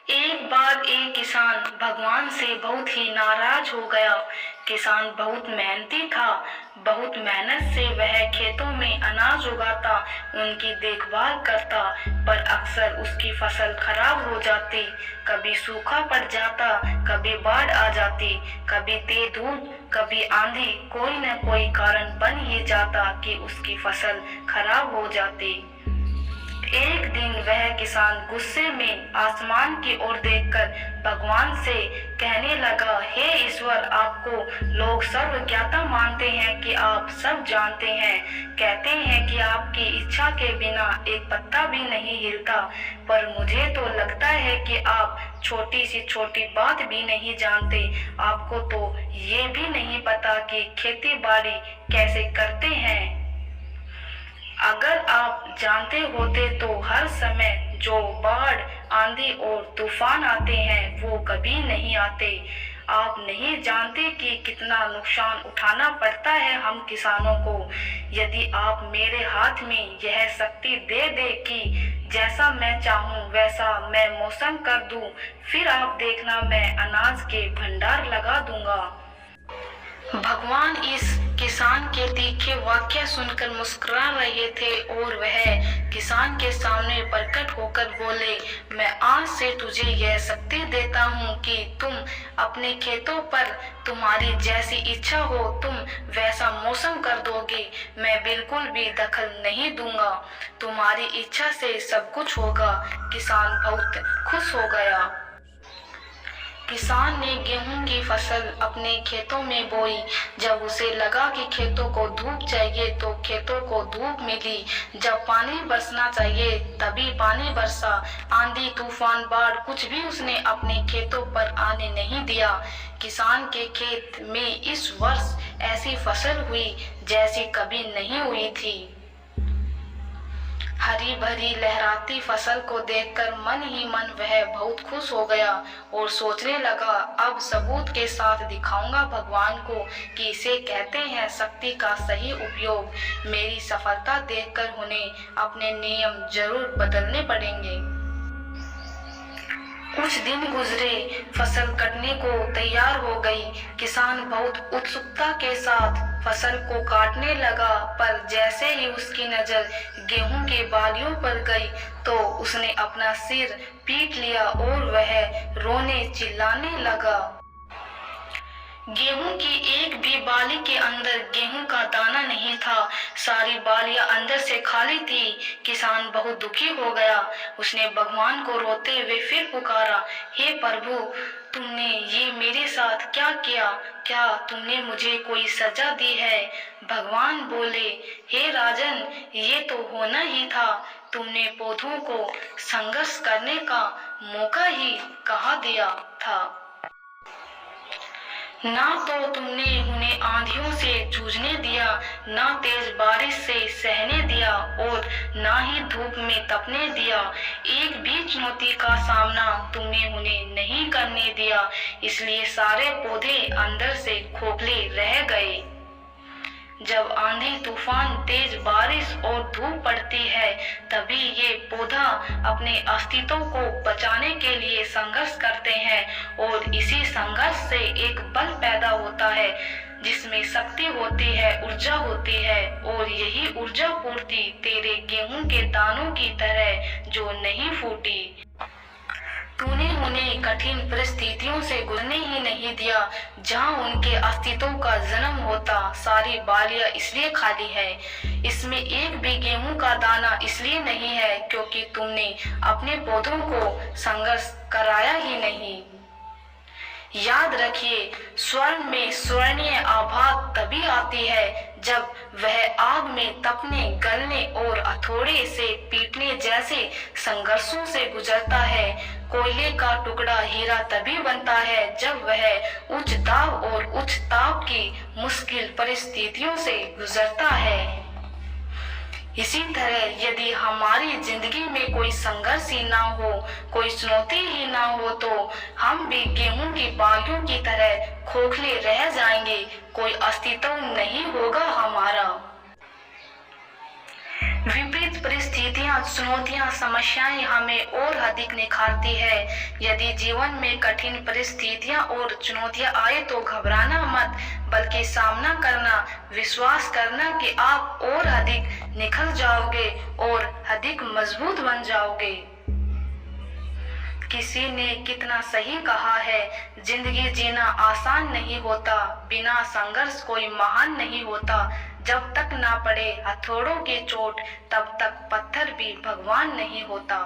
एक बार एक किसान भगवान से बहुत ही नाराज हो गया। किसान बहुत मेहनती था। बहुत मेहनत से वह खेतों में अनाज उगाता, उनकी देखभाल करता, पर अक्सर उसकी फसल खराब हो जाती। कभी सूखा पड़ जाता, कभी बाढ़ आ जाती, कभी तेज धूप, कभी आंधी, कोई न कोई कारण बन ही जाता कि उसकी फसल खराब हो जाती। एक दिन वह किसान गुस्से में आसमान की ओर देखकर भगवान से कहने लगा, हे ईश्वर, आपको लोग सर्वज्ञाता मानते हैं कि आप सब जानते हैं। कहते हैं कि आपकी इच्छा के बिना एक पत्ता भी नहीं हिलता, पर मुझे तो लगता है कि आप छोटी सी छोटी बात भी नहीं जानते। आपको तो ये भी नहीं पता कि खेती बाड़ी कैसे करते हैं। अगर आप जानते होते तो हर समय जो बाढ़, आंधी और तूफान आते हैं वो कभी नहीं आते। आप नहीं जानते कि कितना नुकसान उठाना पड़ता है हम किसानों को। यदि आप मेरे हाथ में यह शक्ति दे दे कि जैसा मैं चाहूँ वैसा मैं मौसम कर दूँ, फिर आप देखना मैं अनाज के भंडार लगा दूंगा। भगवान इस किसान के तीखे वाक्य सुनकर मुस्कुरा रहे थे और वह किसान के सामने प्रकट होकर बोले, मैं आज से तुझे यह शक्ति देता हूँ कि तुम अपने खेतों पर तुम्हारी जैसी इच्छा हो तुम वैसा मौसम कर दोगे। मैं बिल्कुल भी दखल नहीं दूंगा, तुम्हारी इच्छा से सब कुछ होगा। किसान बहुत खुश हो गया। किसान ने गेहूं की फसल अपने खेतों में बोई। जब उसे लगा कि खेतों को धूप चाहिए तो खेतों को धूप मिली। जब पानी बरसना चाहिए तभी पानी बरसा। आंधी, तूफान, बाढ़ कुछ भी उसने अपने खेतों पर आने नहीं दिया। किसान के खेत में इस वर्ष ऐसी फसल हुई जैसी कभी नहीं हुई थी। हरी भरी लहराती फसल को देखकर मन ही मन वह बहुत खुश हो गया और सोचने लगा, अब सबूत के साथ दिखाऊंगा भगवान को कि इसे कहते हैं शक्ति का सही उपयोग। मेरी सफलता देखकर उन्हें अपने नियम जरूर बदलने पड़ेंगे। कुछ दिन गुजरे, फसल कटने को तैयार हो गई। किसान बहुत उत्सुकता के साथ फसल को काटने लगा, पर जैसे ही उसकी नजर गेहूं के बालियों पर गई तो उसने अपना सिर पीट लिया और वह रोने चिल्लाने लगा। गेहूं की एक भी बाली के अंदर गेहूं का दाना नहीं था। सारी बालियां अंदर से खाली थी। किसान बहुत दुखी हो गया। उसने भगवान को रोते हुए फिर पुकारा, हे प्रभु, तुमने ये मेरे साथ क्या किया? क्या तुमने मुझे कोई सजा दी है? भगवान बोले, हे राजन, ये तो होना ही था। तुमने पौधों को संघर्ष करने का मौका ही कहाँ दिया था। ना तो तुमने उन्हें आंधियों से जूझने दिया, ना तेज बारिश से सहने दिया और ना ही धूप में तपने दिया। एक भी चुनौती का सामना तुमने उन्हें नहीं करने दिया, इसलिए सारे पौधे अंदर से खोखले रह गए। जब आंधी, तूफान, तेज बारिश और धूप पड़ती है तभी ये पौधा अपने अस्तित्व को बचाने के लिए संघर्ष करते हैं और इसी संघर्ष से एक बल पैदा होता है जिसमें शक्ति होती है, ऊर्जा होती है और यही ऊर्जा पूर्ति तेरे गेहूं के दानों की तरह जो नहीं फूटी। तूने उन्हें कठिन परिस्थितियों से गुजरने ही नहीं दिया जहां उनके अस्तित्व का जन्म होता। सारी बालियां इसलिए खाली है, इसमें एक भी गेहूं का दाना इसलिए नहीं है क्योंकि तुमने अपने पौधों को संघर्ष कराया ही नहीं। याद रखिए, स्वर्ण में स्वर्णीय आभा तभी आती है जब वह आग में तपने, गलने और हथौड़े से पीटने जैसे संघर्षों से गुजरता है। कोयले का टुकड़ा हीरा तभी बनता है जब वह उच्च दाब और उच्च ताप की मुश्किल परिस्थितियों से गुजरता है। इसी तरह यदि हमारी जिंदगी में कोई संघर्ष ही ना हो, कोई चुनौती ही ना हो तो हम भी गेहूं की बालियों की तरह खोखले रह जाएंगे, कोई अस्तित्व नहीं होगा हमारा। विपरीत परिस्थितियां, चुनौतियां, समस्याएं हमें और अधिक निखारती है। यदि जीवन में कठिन परिस्थितियां और चुनौतियां आए तो घबराना मत, बल्कि सामना करना, विश्वास करना कि आप और अधिक निखर जाओगे और अधिक मजबूत बन जाओगे। किसी ने कितना सही कहा है, जिंदगी जीना आसान नहीं होता, बिना संघर्ष कोई महान नहीं होता। जब तक ना पड़े हथौड़ों की चोट, तब तक पत्थर भी भगवान नहीं होता।